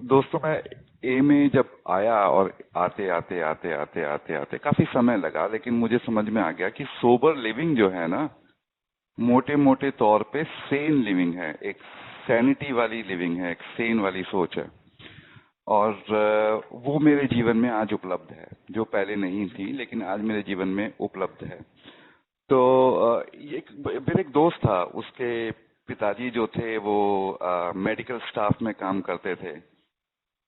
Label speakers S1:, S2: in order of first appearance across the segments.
S1: दोस्तों मैं ए में जब आया और आते आते आते आते आते आते काफी समय लगा, लेकिन मुझे समझ में आ गया कि सोबर लिविंग जो है ना, मोटे मोटे तौर पे सेन लिविंग है, एक सैनिटी वाली लिविंग है, एक सेन वाली सोच है। और वो मेरे जीवन में आज उपलब्ध है, जो पहले नहीं थी लेकिन आज मेरे जीवन में उपलब्ध है। तो मेरे एक दोस्त था, उसके पिताजी जो थे वो मेडिकल स्टाफ में काम करते थे।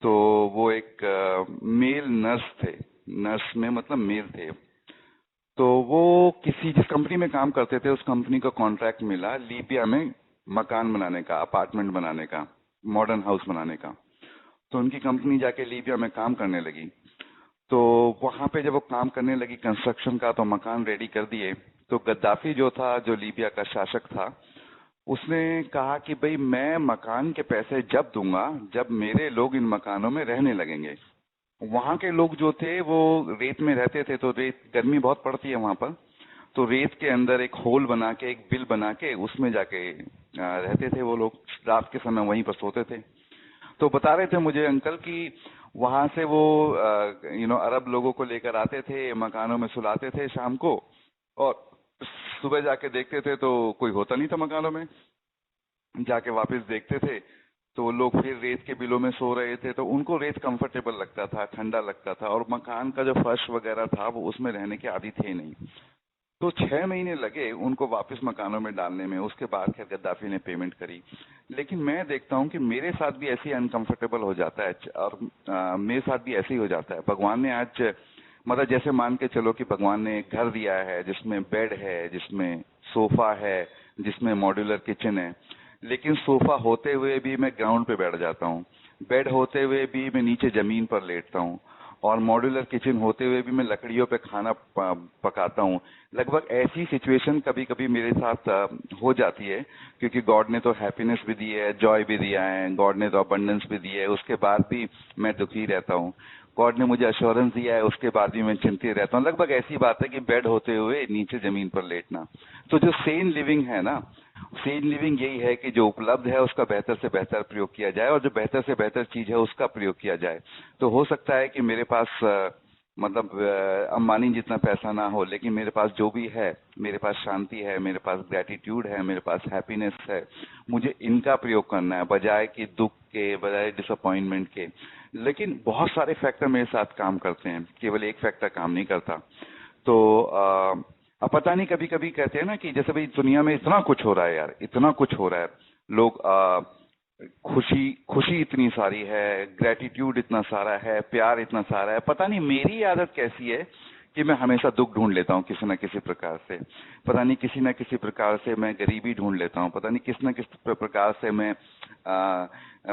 S1: तो वो एक मेल नर्स थे, नर्स में मतलब मेल थे। तो वो किसी जिस कंपनी में काम करते थे, उस कंपनी का कॉन्ट्रैक्ट मिला लीबिया में मकान बनाने का, अपार्टमेंट बनाने का, मॉडर्न हाउस बनाने का। तो उनकी कंपनी जाके लीबिया में काम करने लगी। तो वहां पे जब वो काम करने लगी कंस्ट्रक्शन का, तो मकान रेडी कर दिए। तो गद्दाफी जो था, जो लीबिया का शासक था, उसने कहा कि भाई मैं मकान के पैसे जब दूंगा जब मेरे लोग इन मकानों में रहने लगेंगे। वहां के लोग जो थे वो रेत में रहते थे, तो रेत गर्मी बहुत पड़ती है वहां पर। तो रेत के अंदर एक होल बना के, एक बिल बना के उसमें जाके रहते थे वो लोग। रात के समय वहीं पर सोते थे। तो बता रहे थे मुझे अंकल कि वहां से वो अरब लोगों को लेकर आते थे, मकानों में सुलाते थे शाम को। और सुबह जाके देखते थे तो कोई होता नहीं था मकानों में। जाके वापस देखते थे तो वो लोग फिर रेत के बिलों में सो रहे थे। तो उनको रेत कंफर्टेबल लगता था, ठंडा लगता था, और मकान का जो फर्श वगैरह था वो उसमें रहने के आदी थे नहीं। तो 6 महीने लगे उनको वापस मकानों में डालने में। उसके बाद खैर गद्दाफी ने पेमेंट करी। लेकिन मैं देखता हूँ कि मेरे साथ भी ऐसे ही अनकंफर्टेबल हो जाता है, और मेरे साथ भी ऐसे ही हो जाता है। भगवान ने आज मतलब जैसे मान के चलो कि भगवान ने एक घर दिया है जिसमें बेड है, जिसमें सोफा है, जिसमें मॉड्यूलर किचन है। लेकिन सोफा होते हुए भी मैं ग्राउंड पे बैठ जाता हूँ, बेड होते हुए भी मैं नीचे जमीन पर लेटता हूँ, और मॉड्यूलर किचन होते हुए भी मैं लकड़ियों पे खाना पकाता हूँ। लगभग ऐसी सिचुएशन कभी कभी मेरे साथ हो जाती है, क्योंकि गॉड ने तो हैप्पीनेस भी दी है, जॉय भी दिया है, गॉड ने तो अबंडेंस भी दी है, उसके बाद भी मैं दुखी रहता हूँ। गॉड ने मुझे अश्योरेंस दिया है, उसके बाद भी मैं चिंतित रहता हूँ। लगभग ऐसी बात है कि बेड होते हुए नीचे जमीन पर लेटना। तो जो सेन लिविंग है ना, सेन लिविंग यही है कि जो उपलब्ध है उसका बेहतर से बेहतर प्रयोग किया जाए, और जो बेहतर से बेहतर चीज है उसका प्रयोग किया जाए। तो हो सकता है कि मेरे पास मतलब अंबानी जितना पैसा ना हो, लेकिन मेरे पास जो भी है, मेरे पास शांति है, मेरे पास ग्रेटिट्यूड है, मेरे पास हैप्पीनेस है। मुझे इनका प्रयोग करना है बजाय कि दुख के, बजाय डिसअपॉइंटमेंट के। लेकिन बहुत सारे फैक्टर मेरे साथ काम करते हैं, केवल एक फैक्टर काम नहीं करता। तो अब पता नहीं, कभी कभी कहते हैं ना कि जैसे भाई दुनिया में इतना कुछ हो रहा है यार, इतना कुछ हो रहा है। लोग खुशी खुशी इतनी सारी है, ग्रेटिट्यूड इतना सारा है, प्यार इतना सारा है। पता नहीं मेरी आदत कैसी है कि मैं हमेशा दुख ढूंढ लेता हूँ किसी न किसी प्रकार से। पता नहीं किसी न किसी प्रकार से मैं गरीबी ढूंढ लेता हूँ, पता नहीं किस न किस प्रकार से मैं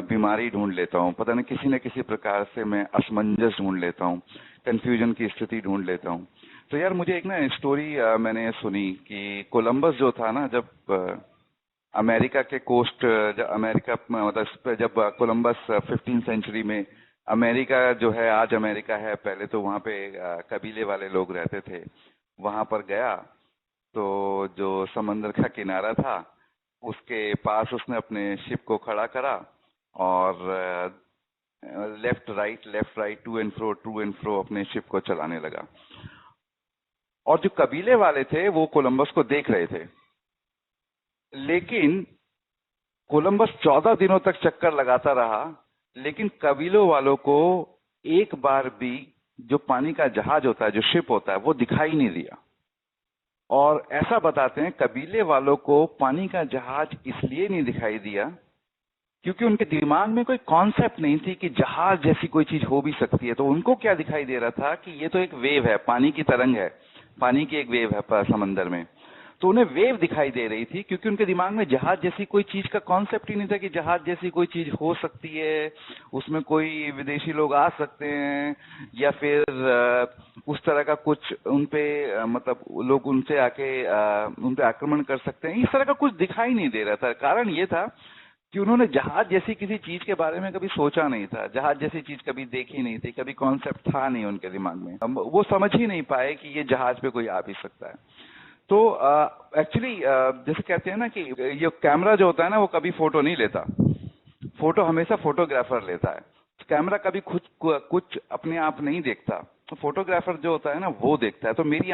S1: बीमारी ढूंढ लेता हूँ, पता नहीं किसी न किसी प्रकार से मैं असमंजस ढूंढ लेता हूँ, कंफ्यूजन की स्थिति ढूंढ लेता हूँ। तो यार मुझे एक ना स्टोरी मैंने सुनी कि कोलंबस जो था ना, जब अमेरिका के कोस्ट, जब अमेरिका मतलब जब कोलंबस 15th सेंचुरी में, अमेरिका जो है आज अमेरिका है, पहले तो वहां पे कबीले वाले लोग रहते थे। वहां पर गया तो जो समंदर का किनारा था उसके पास उसने अपने शिप को खड़ा करा, और left right to and fro अपने शिप को चलाने लगा। और जो कबीले वाले थे वो कोलंबस को देख रहे थे। लेकिन कोलंबस 14 दिनों तक चक्कर लगाता रहा, लेकिन कबीलों वालों को एक बार भी जो पानी का जहाज होता है, जो शिप होता है, वो दिखाई नहीं दिया। और ऐसा बताते हैं कबीले वालों को पानी का जहाज इसलिए नहीं दिखाई दिया क्योंकि उनके दिमाग में कोई कॉन्सेप्ट नहीं थी कि जहाज जैसी कोई चीज हो भी सकती है। तो उनको क्या दिखाई दे रहा था कि ये तो एक वेव है, पानी की तरंग है, पानी की एक वेव है समंदर में। तो उन्हें वेव दिखाई दे रही थी, क्योंकि उनके दिमाग में जहाज जैसी कोई चीज का कॉन्सेप्ट ही नहीं था कि जहाज जैसी कोई चीज हो सकती है, उसमें कोई विदेशी लोग आ सकते हैं, या फिर उस तरह का कुछ उनपे मतलब लोग उनसे आके उनपे आक्रमण कर सकते हैं। इस तरह का कुछ दिखाई नहीं दे रहा था। कारण ये था कि उन्होंने जहाज जैसी किसी चीज के बारे में कभी सोचा नहीं था, जहाज जैसी चीज कभी देखी नहीं थी, कभी कॉन्सेप्ट था नहीं उनके दिमाग में। वो समझ ही नहीं पाए कि ये जहाज पे कोई आ भी सकता है। तो एक्चुअली जैसे कहते हैं ना कि ये कैमरा जो होता है ना, वो कभी फोटो नहीं लेता, फोटो हमेशा फोटोग्राफर लेता है। कैमरा कभी खुद कुछ अपने आप नहीं देखता, तो फोटोग्राफर जो होता है ना वो देखता है। तो मेरी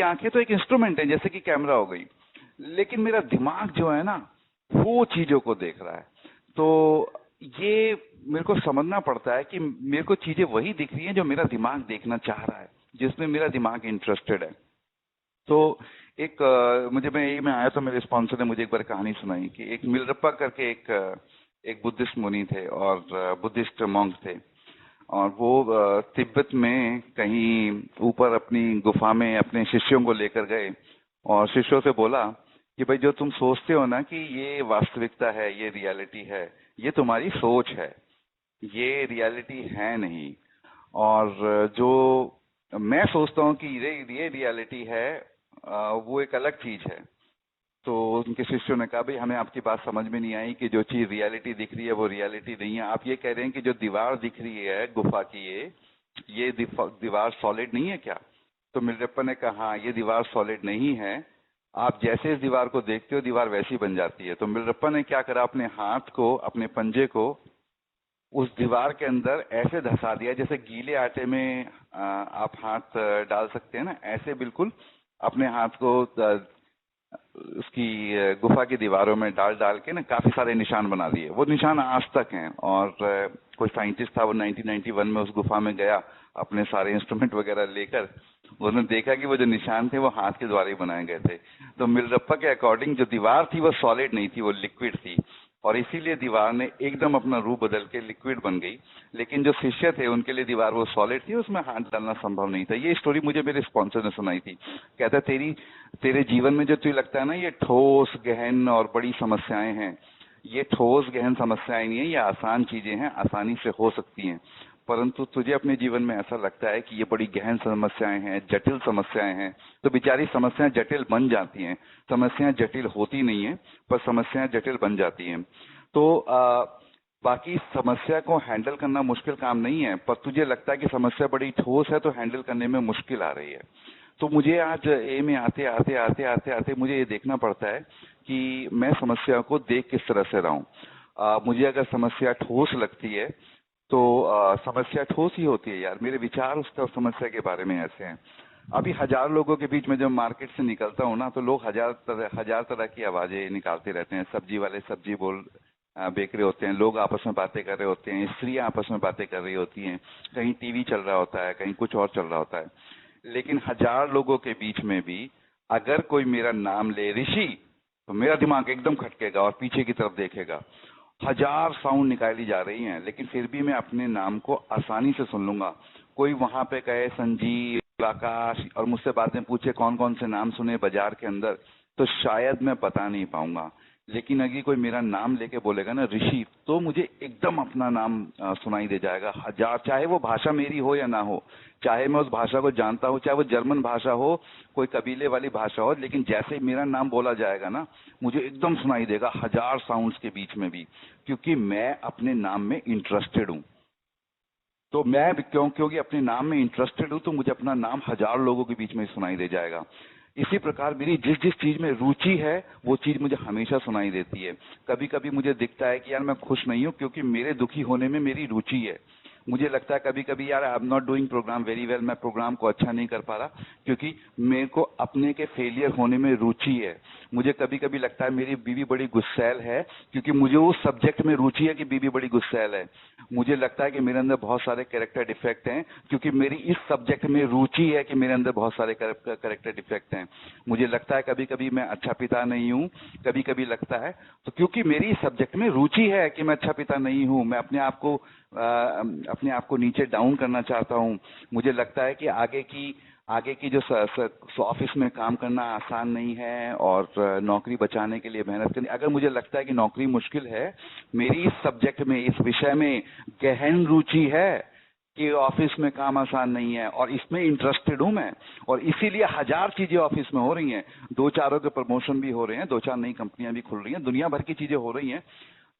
S1: आंखें तो एक इंस्ट्रूमेंट है जैसे कि कैमरा हो गई, लेकिन मेरा दिमाग जो है ना वो चीजों को देख रहा है। तो ये मेरे को समझना पड़ता है कि मेरे को चीजें वही दिख रही हैं जो मेरा दिमाग देखना चाह रहा है, जिसमें मेरा दिमाग इंटरेस्टेड है। तो एक मैं आया तो मेरे स्पॉन्सर ने मुझे एक बार कहानी सुनाई कि एक मिलरप्पा करके एक बुद्धिस्ट मुनि थे और बुद्धिस्ट मॉन्क थे, और वो तिब्बत में कहीं ऊपर अपनी गुफा में अपने शिष्यों को लेकर गए और शिष्यों से बोला कि भाई जो तुम सोचते हो ना कि ये वास्तविकता है, ये रियलिटी है, ये तुम्हारी सोच है, ये रियलिटी है नहीं। और जो मैं सोचता हूँ कि ये रियलिटी है, वो एक अलग चीज है। तो उनके शिष्यों ने कहा भाई हमें आपकी बात समझ में नहीं आई कि जो चीज रियलिटी दिख रही है वो रियलिटी नहीं है। आप ये कह रहे हैं कि जो दीवार दिख रही है गुफा की, ये दीवार सॉलिड नहीं है क्या? तो मिलरप्पा ने कहा हाँ, ये दीवार सॉलिड नहीं है, आप जैसे इस दीवार को देखते हो दीवार वैसी बन जाती है। तो मिलरप्पा ने क्या करा, अपने हाथ को, अपने पंजे को उस दीवार के अंदर ऐसे धंसा दिया जैसे गीले आटे में आप हाथ डाल सकते हैं ना, ऐसे बिल्कुल अपने हाथ को उसकी गुफा की दीवारों में डाल डाल के ना काफी सारे निशान बना दिए। वो निशान आज तक हैं। और कोई साइंटिस्ट था, वो 1991 में उस गुफा में गया अपने सारे इंस्ट्रूमेंट वगैरह लेकर, उसने देखा कि वो जो निशान थे वो हाथ के द्वारा ही बनाए गए थे। तो मिलरप्पा के अकॉर्डिंग जो दीवार थी वो सॉलिड नहीं थी, वो लिक्विड थी, और इसीलिए दीवार ने एकदम अपना रूप बदल के लिक्विड बन गई। लेकिन जो शिष्य थे उनके लिए दीवार वो सॉलिड थी, उसमें हाथ डालना संभव नहीं था। ये स्टोरी मुझे मेरे स्पॉन्सर ने सुनाई थी। कहता तेरे जीवन में जो तुझे लगता है ना ये ठोस गहन और बड़ी समस्याएं हैं, ये ठोस गहन समस्याएं नहीं है, ये आसान चीजें हैं, आसानी से हो सकती हैं। परंतु तुझे अपने जीवन में ऐसा लगता है कि ये बड़ी गहन समस्याएं हैं, जटिल समस्याएं हैं, तो बेचारी समस्याएं जटिल बन जाती हैं। समस्याएं जटिल होती नहीं है, पर समस्याएं जटिल बन जाती हैं। तो बाकी समस्या को हैंडल करना मुश्किल काम नहीं है, पर तुझे लगता है कि समस्या बड़ी ठोस है तो हैंडल करने में मुश्किल आ रही है। तो मुझे आज ए में आते आते आते आते आते मुझे ये देखना पड़ता है कि मैं समस्या को देख किस तरह से रहा हूँ। मुझे अगर समस्या ठोस लगती है तो समस्या ठोस ही होती है यार। मेरे विचार उसका समस्या के बारे में ऐसे हैं। अभी हजार लोगों के बीच में जब मार्केट से निकलता हूँ ना, तो लोग हजार तरह की आवाजें निकालते रहते हैं। सब्जी वाले सब्जी बेच रहे होते हैं, लोग आपस में बातें कर रहे होते हैं, स्त्रियां आपस में बातें कर रही होती हैं, कहीं टीवी चल रहा होता है, कहीं कुछ और चल रहा होता है। लेकिन हजार लोगों के बीच में भी अगर कोई मेरा नाम ले ऋषि, तो मेरा दिमाग एकदम खटकेगा और पीछे की तरफ देखेगा। हजार साउंड निकाली जा रही हैं, लेकिन फिर भी मैं अपने नाम को आसानी से सुन लूंगा। कोई वहां पे कहे संजीव, आकाश, और मुझसे बाद में पूछे कौन कौन से नाम सुने बाजार के अंदर, तो शायद मैं बता नहीं पाऊंगा। लेकिन अगर कोई मेरा नाम लेके बोलेगा ना ऋषि, तो मुझे एकदम अपना नाम सुनाई दे जाएगा। हजार, चाहे वो भाषा मेरी हो या ना हो, चाहे मैं उस भाषा को जानता हूँ, चाहे वो जर्मन भाषा हो, कोई कबीले वाली भाषा हो, लेकिन जैसे ही मेरा नाम बोला जाएगा ना, मुझे एकदम सुनाई देगा हजार साउंड्स के बीच में भी, क्योंकि मैं अपने नाम में इंटरेस्टेड हूँ। तो मैं क्योंकि अपने नाम में इंटरेस्टेड हूं, तो मुझे अपना नाम हजार लोगों के बीच में सुनाई दे जाएगा। इसी प्रकार मेरी जिस जिस चीज में रुचि है वो चीज मुझे हमेशा सुनाई देती है। कभी कभी मुझे दिखता है कि यार मैं खुश नहीं हूं क्योंकि मेरे दुखी होने में मेरी रुचि है। मुझे लगता है कभी कभी यार I am not doing program very well, मैं प्रोग्राम को अच्छा नहीं कर पा रहा क्योंकि मेरे को अपने के फेलियर होने में रुचि है। मुझे कभी कभी लगता है मेरी बीवी बड़ी गुस्सैल है क्योंकि मुझे उस सब्जेक्ट में रुचि है कि बीवी बड़ी गुस्सैल है। मुझे लगता है कि मेरे अंदर बहुत सारे कैरेक्टर डिफेक्ट हैं क्योंकि मेरी इस सब्जेक्ट में रुचि है कि मेरे अंदर बहुत सारे कैरेक्टर डिफेक्ट हैं। मुझे लगता है कभी कभी मैं अच्छा पिता नहीं हूँ, कभी कभी लगता है, तो क्योंकि मेरी इस सब्जेक्ट में रुचि है कि मैं अच्छा पिता नहीं हूँ, मैं अपने आप को नीचे डाउन करना चाहता हूँ। मुझे लगता है कि आगे की जो ऑफिस में काम करना आसान नहीं है और नौकरी बचाने के लिए मेहनत करनी। अगर मुझे लगता है कि नौकरी मुश्किल है, मेरी इस सब्जेक्ट में, इस विषय में गहन रुचि है कि ऑफिस में काम आसान नहीं है और इसमें इंटरेस्टेड हूं मैं, और इसीलिए हजार चीजें ऑफिस में हो रही हैं। दो चारों के प्रमोशन भी हो रहे हैं, दो चार नई कंपनियां भी खुल रही हैं, दुनिया भर की चीजें हो रही हैं।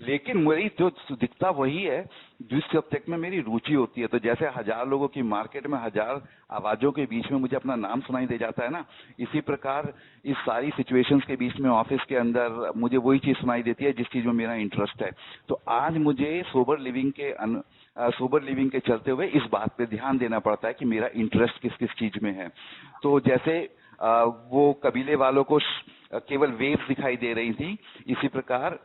S1: लेकिन मेरी जो दिखता वही है जिस सब्जेक्ट में मेरी रुचि होती है। तो जैसे हजार लोगों की मार्केट में हजार आवाजों के बीच में मुझे अपना नाम सुनाई दे जाता है ना, इसी प्रकार इस सारी सिचुएशंस के बीच में ऑफिस के अंदर मुझे वही चीज सुनाई देती है जिस चीज में मेरा इंटरेस्ट है। तो आज मुझे सोबर लिविंग के चलते हुए इस बात पे ध्यान देना पड़ता है कि मेरा इंटरेस्ट किस किस चीज में है। तो जैसे वो कबीले वालों को केवल वेव्स दिखाई दे रही थी, इसी प्रकार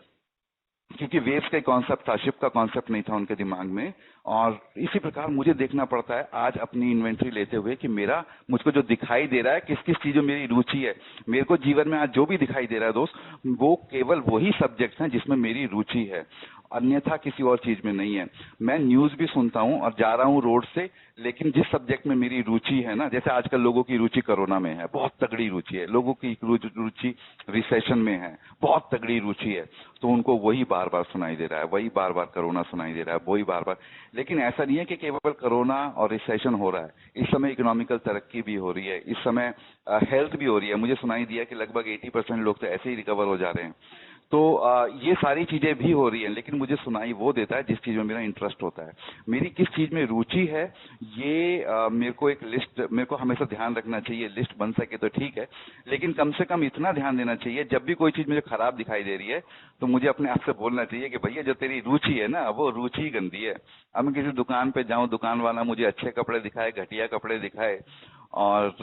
S1: क्योंकि वेव्स का कॉन्सेप्ट था, शिप का कॉन्सेप्ट नहीं था उनके दिमाग में। और इसी प्रकार मुझे देखना पड़ता है आज अपनी इन्वेंट्री लेते हुए कि मेरा मुझको जो दिखाई दे रहा है किस किस चीजों में मेरी रुचि है। मेरे को जीवन में आज जो भी दिखाई दे रहा है दोस्त, वो केवल वही सब्जेक्ट हैं जिसमें मेरी रुचि है, अन्यथा किसी और चीज में नहीं है। मैं न्यूज भी सुनता हूं और जा रहा हूं रोड से, लेकिन जिस सब्जेक्ट में मेरी रुचि है ना, जैसे आजकल लोगों की रुचि कोरोना में है, बहुत तगड़ी रुचि है, लोगों की रुचि रिसेशन में है, बहुत तगड़ी रुचि है, तो उनको वही बार बार सुनाई दे रहा है, वही बार बार कोरोना सुनाई दे रहा है, वही बार बार। लेकिन ऐसा नहीं है कि केवल कोरोना और रिसेशन हो रहा है, इस समय इकोनॉमिकल तरक्की भी हो रही है, इस समय हेल्थ भी हो रही है। मुझे सुनाई दिया कि लगभग 80% लोग तो ऐसे ही रिकवर हो जा रहे हैं। तो ये सारी चीजें भी हो रही हैं, लेकिन मुझे सुनाई वो देता है जिस चीज में मेरा इंटरेस्ट होता है। मेरी किस चीज में रुचि है, ये मेरे को एक लिस्ट, मेरे को हमेशा ध्यान रखना चाहिए। लिस्ट बन सके तो ठीक है, लेकिन कम से कम इतना ध्यान देना चाहिए, जब भी कोई चीज मुझे खराब दिखाई दे रही है तो मुझे अपने आप से बोलना चाहिए कि भैया जो तेरी रुचि है ना, वो रुचि ही गंदी है। अब मैं किसी दुकान पे जाऊं, दुकान वाला मुझे अच्छे कपड़े दिखाए, घटिया कपड़े दिखाए, और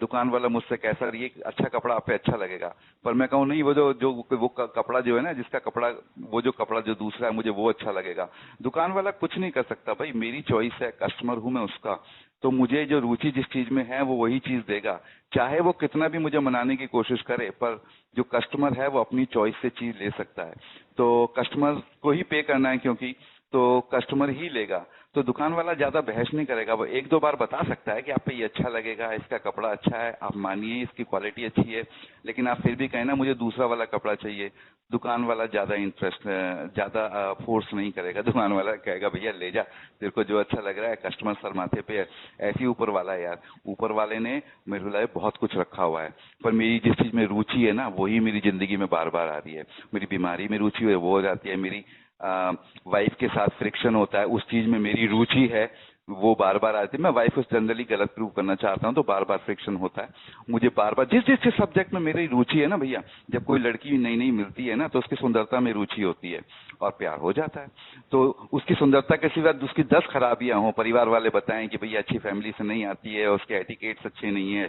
S1: दुकान वाला मुझसे कैसा, ये अच्छा कपड़ा आप पे अच्छा लगेगा, पर मैं कहूँ नहीं, वो जो जो वो कपड़ा जो है ना, जिसका कपड़ा, वो जो कपड़ा जो दूसरा है मुझे वो अच्छा लगेगा। दुकान वाला कुछ नहीं कर सकता भाई, मेरी चॉइस है, कस्टमर हूं मैं उसका। तो मुझे जो रुचि जिस चीज में है वो वही चीज देगा, चाहे वो कितना भी मुझे मनाने की कोशिश करे, पर जो कस्टमर है वो अपनी चॉइस से चीज ले सकता है। तो कस्टमर को ही पे करना है, क्योंकि तो कस्टमर ही लेगा। तो दुकान वाला ज्यादा बहस नहीं करेगा, वो एक दो बार बता सकता है कि आप पे ये अच्छा लगेगा, इसका कपड़ा अच्छा है, आप मानिए इसकी क्वालिटी अच्छी है, लेकिन आप फिर भी कहें ना मुझे दूसरा वाला कपड़ा चाहिए, दुकान वाला ज्यादा फोर्स नहीं करेगा। दुकान वाला कहेगा भैया ले जा, तेरे को जो अच्छा लग रहा है, कस्टमर सर माथे पे है। ऐसी ऊपर वाला है यार, ऊपर वाले ने मेरे लिए बहुत कुछ रखा हुआ है, पर मेरी जिस चीज में रुचि है ना, वही मेरी जिंदगी में बार बार आ रही है। मेरी बीमारी में रुचि है, वो हो जाती है, मेरी वाइफ के साथ फ्रिक्शन होता है, उस चीज में मेरी रुचि है, वो बार बार आती है। मैं वाइफ को जनरली गलत प्रूव करना चाहता हूँ, तो बार बार फ्रिक्शन होता है। मुझे बार बार जिस जिस सब्जेक्ट में मेरी रुचि है ना भैया, जब कोई लड़की नई नई मिलती है ना, तो उसकी सुंदरता में रुचि होती है और प्यार हो जाता है। तो उसकी सुंदरता के सिवा उसकी 10 खराबियां हो, परिवार वाले बताएं कि भैया अच्छी फैमिली से नहीं आती है, उसके एटिकेट्स अच्छे नहीं है,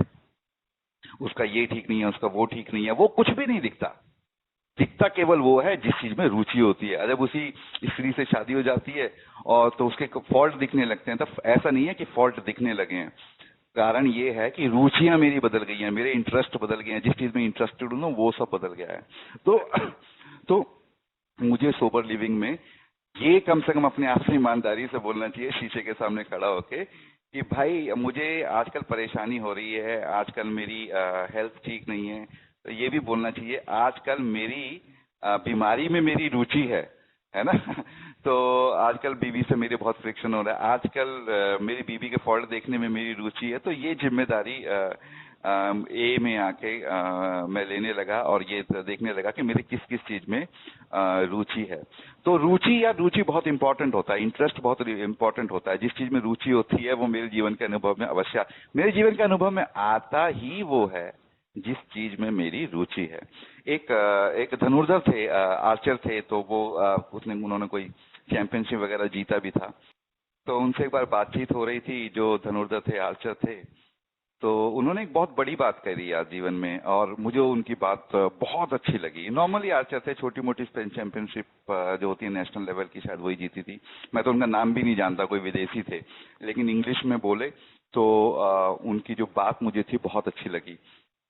S1: उसका ये ठीक नहीं है, उसका वो ठीक नहीं है, वो कुछ भी नहीं दिखता। दिखता केवल वो है जिस चीज में रुचि होती है। जब उसी स्त्री से शादी हो जाती है और तो उसके फॉल्ट दिखने लगते हैं, तब ऐसा नहीं है कि फॉल्ट दिखने लगे हैं, कारण ये है कि रुचियां मेरी बदल गई हैं, मेरे इंटरेस्ट बदल गए हैं, जिस चीज में इंटरेस्टेड हूं ना वो सब बदल गया है। तो तो मुझे सोबर लिविंग में ये कम से कम अपने आप से ईमानदारी से बोलना चाहिए, शीशे के सामने खड़ा होके, कि भाई मुझे आजकल परेशानी हो रही है, आजकल मेरी हेल्थ ठीक नहीं है। तो ये भी बोलना चाहिए आजकल मेरी बीमारी में मेरी रुचि है ना। तो आजकल बीवी से मेरे बहुत फ्रिक्शन हो रहा है, आजकल मेरी बीवी के फॉल्ट देखने में मेरी रुचि है। तो ये जिम्मेदारी ए में आके मैं लेने लगा और ये देखने लगा कि मेरी किस किस चीज में रुचि है। तो रुचि या रुचि बहुत इंपॉर्टेंट होता है, इंटरेस्ट बहुत इंपॉर्टेंट होता है। जिस चीज में रुचि होती है वो मेरे जीवन के अनुभव में अवश्य, मेरे जीवन के अनुभव में आता ही वो है जिस चीज में मेरी रुचि है। एक धनुर्धर थे, आर्चर थे, तो वो उन्होंने कोई चैंपियनशिप वगैरह जीता भी था। तो उनसे एक बार बातचीत हो रही थी, जो धनुर्धर थे, आर्चर थे। तो उन्होंने एक बहुत बड़ी बात करी यार जीवन में, और मुझे उनकी बात बहुत अच्छी लगी। नॉर्मली आर्चर थे, छोटी मोटी चैंपियनशिप जो होती है नेशनल लेवल की, शायद वही जीती थी। मैं तो उनका नाम भी नहीं जानता, कोई विदेशी थे, लेकिन इंग्लिश में बोले। तो उनकी जो बात मुझे थी बहुत अच्छी लगी।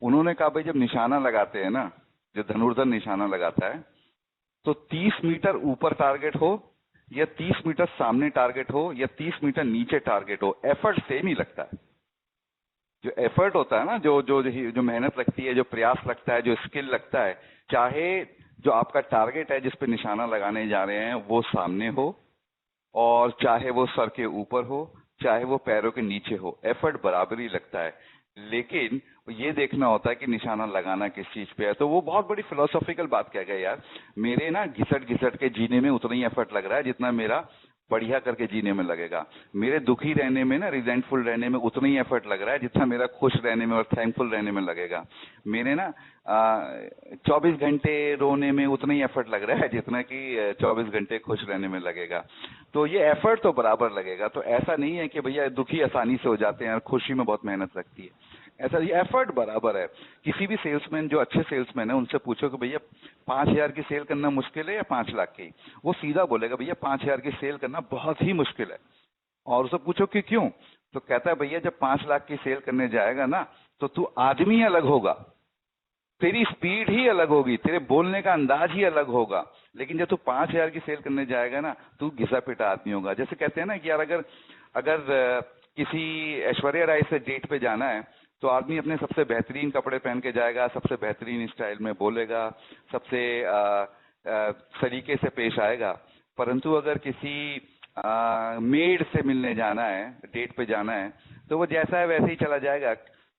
S1: उन्होंने कहा भाई जब निशाना लगाते हैं ना, जो धनुर्धर निशाना लगाता है, तो 30 मीटर ऊपर टारगेट हो या 30 मीटर सामने टारगेट हो या 30 मीटर नीचे टारगेट हो, एफर्ट सेम ही लगता है। जो एफर्ट होता है ना, जो मेहनत लगती है, जो प्रयास लगता है, जो स्किल लगता है, चाहे जो आपका टारगेट है जिस पे निशाना लगाने जा रहे हैं वो सामने हो, और चाहे वो सर के ऊपर हो, चाहे वो पैरों के नीचे हो, एफर्ट बराबर ही लगता है। लेकिन ये देखना होता है कि निशाना लगाना किस चीज पे है। तो वो बहुत बड़ी फिलोसॉफिकल बात कह गए यार। मेरे ना घिसट घिसट के जीने में उतना ही एफर्ट लग रहा है जितना मेरा बढ़िया करके जीने में लगेगा। मेरे दुखी रहने में ना, रिजेंटफुल रहने में उतना ही एफर्ट लग रहा है जितना मेरा खुश रहने में और थैंकफुल रहने में लगेगा। मेरे ना 24 घंटे रोने में उतना ही एफर्ट लग रहा है जितना कि 24 घंटे खुश रहने में लगेगा। तो ये एफर्ट तो बराबर लगेगा। तो ऐसा नहीं है कि भैया दुखी आसानी से हो जाते हैं और खुशी में बहुत मेहनत लगती है, ऐसा ये एफर्ट बराबर है। किसी भी सेल्समैन, जो अच्छे सेल्समैन है, उनसे पूछो कि भैया 5,000 की सेल करना मुश्किल है या 5 लाख की, वो सीधा बोलेगा भैया 5,000 की सेल करना बहुत ही मुश्किल है। और उससे पूछो कि क्यों, तो कहता है भैया जब 5 लाख की सेल करने जाएगा ना, तो तू आदमी अलग होगा, तेरी स्पीड ही अलग होगी, तेरे बोलने का अंदाज ही अलग होगा। लेकिन जब तू 5,000 की सेल करने जाएगा ना, तू घिसा पिटा आदमी होगा। जैसे कहते हैं ना कि यार अगर अगर किसी ऐश्वर्या राय से डेट पे जाना है, तो आदमी अपने सबसे बेहतरीन कपड़े पहन के जाएगा, सबसे बेहतरीन स्टाइल में बोलेगा, सबसे सलीके से पेश आएगा। परंतु अगर किसी मेड से मिलने जाना है, डेट पे जाना है, तो वो जैसा है वैसे ही चला जाएगा।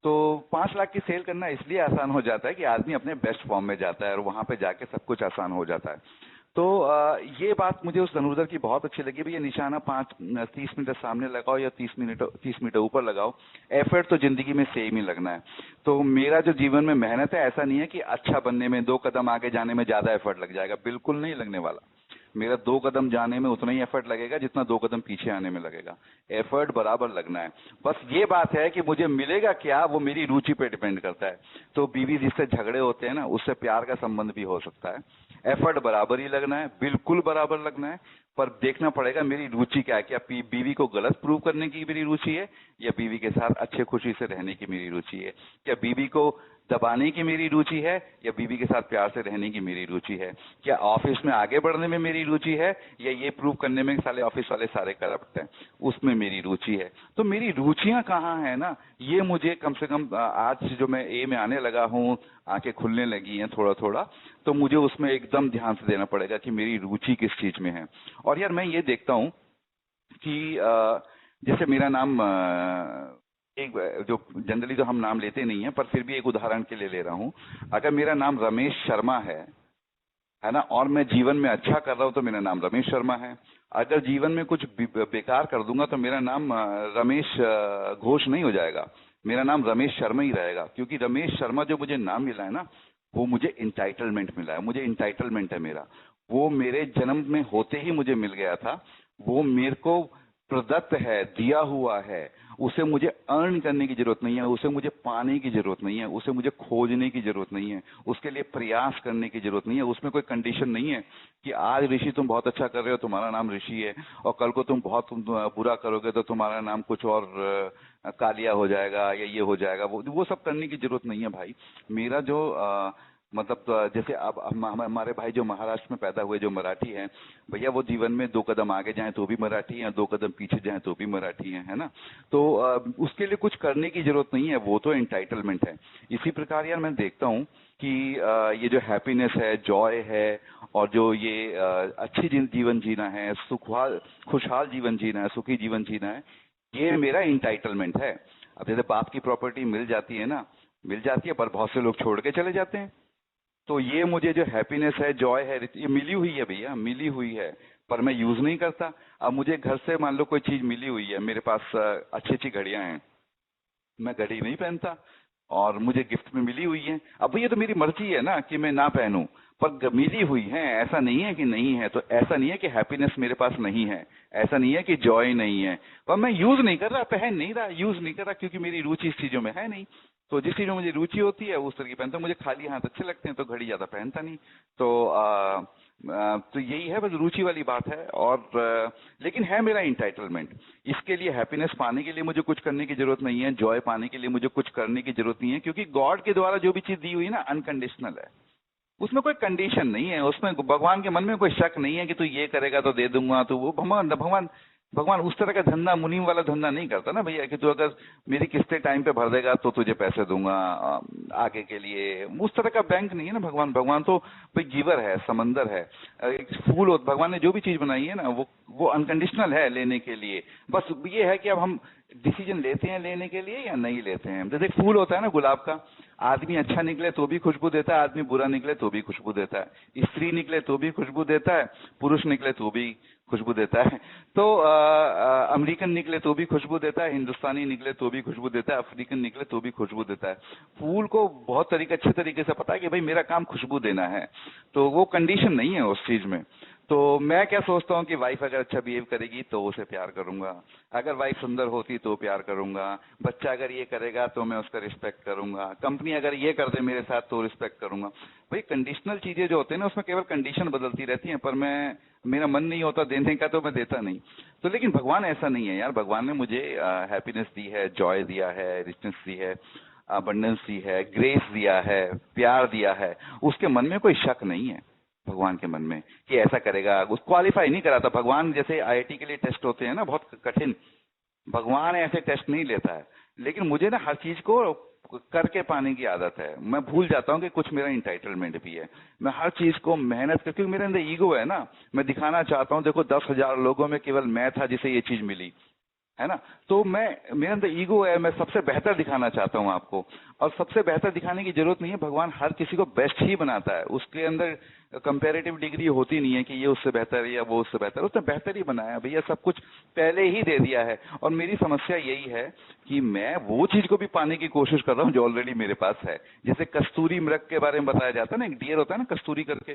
S1: तो 5 लाख की सेल करना इसलिए आसान हो जाता है कि आदमी अपने बेस्ट फॉर्म में जाता है और वहां पे जाके सब कुछ आसान हो जाता है। तो ये बात मुझे उस धनुर्धर की बहुत अच्छी लगी। भैया निशाना 30 मीटर सामने लगाओ या 30 मीटर ऊपर लगाओ, एफर्ट तो जिंदगी में सेम ही लगना है। तो मेरा जो जीवन में मेहनत है, ऐसा नहीं है कि अच्छा बनने में 2 कदम आगे जाने में ज्यादा एफर्ट लग जाएगा, बिल्कुल नहीं लगने वाला। मेरा 2 कदम जाने में उतना ही एफर्ट लगेगा जितना 2 कदम पीछे आने में लगेगा। एफर्ट बराबर लगना है। बस ये बात है कि मुझे मिलेगा क्या, वो मेरी रुचि पे डिपेंड करता है। तो बीवी जिससे झगड़े होते हैं ना, उससे प्यार का संबंध भी हो सकता है। एफर्ट बराबर ही लगना है, बिल्कुल बराबर लगना है। पर देखना पड़ेगा मेरी रुचि क्या है। क्या बीवी को गलत प्रूव करने की मेरी रुचि है, या बीवी के साथ अच्छे खुशी से रहने की मेरी रुचि है। क्या बीवी को दबाने की मेरी रुचि है, या बीवी के साथ प्यार से रहने की मेरी रुचि है। क्या ऑफिस में आगे बढ़ने में मेरी रुचि है, या ये प्रूव करने में साले ऑफिस वाले सारे करप्ट हैं, उसमें मेरी रुचि है। तो मेरी रुचियां कहाँ है ना, ये मुझे कम से कम आज जो मैं ए में आने लगा हूँ, आंखें खुलने लगी हैं थोड़ा थोड़ा, तो मुझे उसमें एकदम ध्यान से देना पड़ेगा कि मेरी रुचि किस चीज में है। और यार मैं ये देखता हूँ कि जैसे मेरा नाम एक जो जनरली तो हम नाम लेते नहीं है, पर फिर भी एक उदाहरण के लिए ले रहा हूं। अगर मेरा नाम रमेश शर्मा है ना, और मैं जीवन में अच्छा कर रहा हूं, तो मेरा नाम रमेश शर्मा है। अगर जीवन में कुछ बेकार कर दूंगा, तो मेरा नाम रमेश घोष नहीं हो जाएगा, मेरा नाम रमेश शर्मा ही रहेगा। क्योंकि रमेश शर्मा जो मुझे नाम मिला है ना, वो मुझे इंटाइटलमेंट मिला है, मुझे इंटाइटलमेंट है मेरा। वो मेरे जन्म में होते ही मुझे मिल गया था, वो मेरे को प्रदत्त है, दिया हुआ है। उसे मुझे अर्न करने की जरूरत नहीं है, उसे मुझे पाने की जरूरत नहीं है, उसे मुझे खोजने की जरूरत नहीं है, उसके लिए प्रयास करने की जरूरत नहीं है। उसमें कोई कंडीशन नहीं है कि आज ऋषि तुम बहुत अच्छा कर रहे हो, तुम्हारा नाम ऋषि है, और कल को तुम बहुत बुरा करोगे तो तुम्हारा नाम कुछ और कालिया हो जाएगा, या ये हो जाएगा। वो सब करने की जरूरत नहीं है भाई। मेरा जो मतलब जैसे अब हमारे भाई जो महाराष्ट्र में पैदा हुए, जो मराठी हैं, भैया वो जीवन में 2 कदम आगे जाएं तो भी मराठी हैं, 2 कदम पीछे जाएं तो भी मराठी हैं, है ना। तो उसके लिए कुछ करने की जरूरत नहीं है, वो तो एंटाइटलमेंट है। इसी प्रकार यार मैं देखता हूँ कि ये जो हैप्पीनेस है, जॉय है, और जो ये अच्छी जीवन जीना है, खुशहाल जीवन जीना है, सुखी जीवन जीना है, ये मेरा इंटाइटलमेंट है। अब जैसे बाप की प्रॉपर्टी मिल जाती है ना, मिल जाती है, पर बहुत से लोग छोड़ के चले जाते हैं। तो ये मुझे जो हैप्पीनेस है, जॉय है, ये मिली हुई है भैया, मिली हुई है, पर मैं यूज नहीं करता। अब मुझे घर से मान लो कोई चीज मिली हुई है, मेरे पास अच्छी अच्छी घड़ियां हैं, मैं घड़ी नहीं पहनता, और मुझे गिफ्ट में मिली हुई है। अब ये तो मेरी मर्जी है ना कि मैं ना पहनूं, पर मिली हुई है, ऐसा नहीं है कि नहीं है। तो ऐसा नहीं है कि हैप्पीनेस मेरे पास नहीं है, ऐसा नहीं है कि जॉय नहीं है, पर मैं यूज नहीं कर रहा, पहन नहीं रहा, यूज नहीं कर रहा, क्योंकि मेरी रुचि इस चीजों में है नहीं। तो जिस चीज में मुझे रुचि होती है उस तरह की पहनता हूं। मुझे खाली हाथ अच्छे लगते हैं, तो घड़ी ज्यादा पहनता नहीं। तो तो यही है, बस रुचि वाली बात है। और लेकिन है मेरा इंटाइटलमेंट। इसके लिए हैप्पीनेस पाने के लिए मुझे कुछ करने की जरूरत नहीं है, जॉय पाने के लिए मुझे कुछ करने की जरूरत नहीं है, क्योंकि गॉड के द्वारा जो भी चीज दी हुई है ना, अनकंडीशनल है। उसमें कोई कंडीशन नहीं है, उसमें भगवान के मन में कोई शक नहीं है कि तू ये करेगा तो दे दूंगा। तो वो भगवान भगवान भगवान उस तरह का धंधा, मुनीम वाला धंधा नहीं करता ना भैया, कि तू अगर मेरी किस्तें टाइम पे भर देगा तो तुझे पैसे दूंगा आगे के लिए। उस तरह का बैंक नहीं है ना भगवान। भगवान तो भाई गिवर है, समंदर है। एक फूल हो, भगवान ने जो भी चीज बनाई है ना वो अनकंडीशनल है लेने के लिए। बस ये है कि अब हम डिसीजन लेते हैं लेने के लिए या नहीं लेते हैं। जैसे एक फूल होता है ना गुलाब का, आदमी अच्छा निकले तो भी खुशबू देता है, आदमी बुरा निकले तो भी खुशबू देता है, स्त्री निकले तो भी खुशबू देता है, पुरुष निकले तो भी खुशबू देता है। तो अमेरिकन निकले तो भी खुशबू देता है, हिंदुस्तानी निकले तो भी खुशबू देता है, अफ्रीकन निकले तो भी खुशबू देता है। फूल को बहुत तरीके, अच्छे तरीके से पता है कि भाई मेरा काम खुशबू देना है, तो वो कंडीशन नहीं है उस चीज में। तो मैं क्या सोचता हूँ कि वाइफ अगर अच्छा बिहेव करेगी तो उसे प्यार करूंगा, अगर वाइफ सुंदर होती तो प्यार करूंगा, बच्चा अगर ये करेगा तो मैं उसका रिस्पेक्ट करूंगा, कंपनी अगर ये कर दे मेरे साथ तो रिस्पेक्ट करूंगा। भाई कंडीशनल चीजें जो होती है ना उसमें केवल कंडीशन बदलती रहती हैं, पर मैं, मेरा मन नहीं होता देने का तो मैं देता नहीं। तो लेकिन भगवान ऐसा नहीं है यार। भगवान ने मुझे हैप्पीनेस दी है, जॉय दिया है, रिचनेस दी है, अबंडेंस दी है, ग्रेस दिया है, प्यार दिया है। उसके मन में कोई शक नहीं है भगवान के मन में कि ऐसा करेगा। उस क्वालिफाई नहीं कराता भगवान। जैसे आईआईटी के लिए टेस्ट होते हैं ना बहुत कठिन, भगवान ऐसे टेस्ट नहीं लेता है। लेकिन मुझे ना हर चीज को करके पाने की आदत है। मैं भूल जाता हूँ कि कुछ मेरा इंटाइटलमेंट भी है। मैं हर चीज को मेहनत करके, मेरे अंदर ईगो है ना, मैं दिखाना चाहता हूँ देखो 10,000 लोगों में केवल मैं था जिसे ये चीज मिली है ना। तो मैं, मेरे अंदर ईगो है, मैं सबसे बेहतर दिखाना चाहता हूँ आपको। और सबसे बेहतर दिखाने की जरूरत नहीं है, भगवान हर किसी को बेस्ट ही बनाता है। उसके अंदर कंपैरेटिव डिग्री होती नहीं है कि ये उससे बेहतर है या वो उससे बेहतर है। उसने बेहतर ही बनाया भैया, सब कुछ पहले ही दे दिया है। और मेरी समस्या यही है कि मैं वो चीज को भी पाने की कोशिश कर रहा हूँ जो ऑलरेडी मेरे पास है। जैसे कस्तूरी मृग के बारे में बताया जाता है ना, एक डियर होता है ना कस्तूरी करके,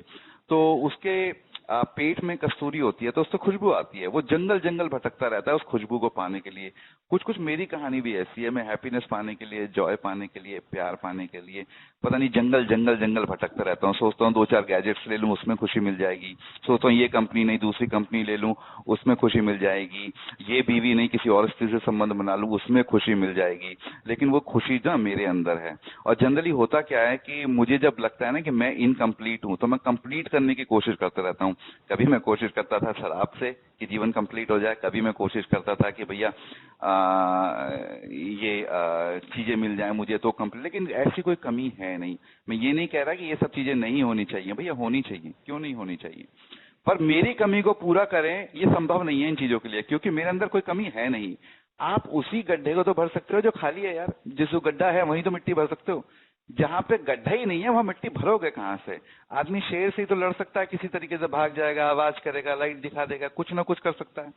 S1: तो उसके पेट में कस्तूरी होती है तो उससे खुशबू आती है। वो जंगल जंगल भटकता रहता है उस खुशबू को पाने के लिए। कुछ कुछ मेरी कहानी भी ऐसी है। मैं हैप्पीनेस पाने के लिए, जॉय पाने के लिए, प्यार पाने के लिए पता नहीं जंगल जंगल जंगल भटकता रहता हूँ। सोचता हूँ 2-4 गैजेट्स ले लूं उसमें खुशी मिल जाएगी, सोचता हूँ ये कंपनी नहीं दूसरी कंपनी ले लूं उसमें खुशी मिल जाएगी, ये बीवी नहीं किसी और स्त्री से संबंध बना लूं उसमें खुशी मिल जाएगी। लेकिन वो खुशी ना मेरे अंदर है। और जनरली होता क्या है कि मुझे जब लगता है ना कि मैं इनकम्प्लीट हूं तो मैं कंप्लीट करने की कोशिश करता रहता हूँ। कभी मैं कोशिश करता था शराब से कि जीवन कंप्लीट हो जाए, कभी मैं कोशिश करता था कि भैया ये चीजें मिल जाए मुझे तो कंप्लीट। लेकिन ऐसी कोई कमी है नहीं। मैं ये नहीं कह रहा कि ये सब चीजें नहीं होनी चाहिए, भैया होनी चाहिए, क्यों नहीं होनी चाहिए। पर मेरी कमी को पूरा करें ये संभव नहीं है इन चीजों के लिए, क्योंकि मेरे अंदर कोई कमी है नहीं। आप उसी गड्ढे को तो भर सकते हो जो खाली है यार। जिस गड्ढा है वहीं तो मिट्टी भर सकते हो। जहां पे गड्ढा ही नहीं है वहां मिट्टी भरोगे कहां से। आदमी शेर से ही तो लड़ सकता है, किसी तरीके से भाग जाएगा, आवाज करेगा, लाइट दिखा देगा, कुछ ना कुछ कर सकता है,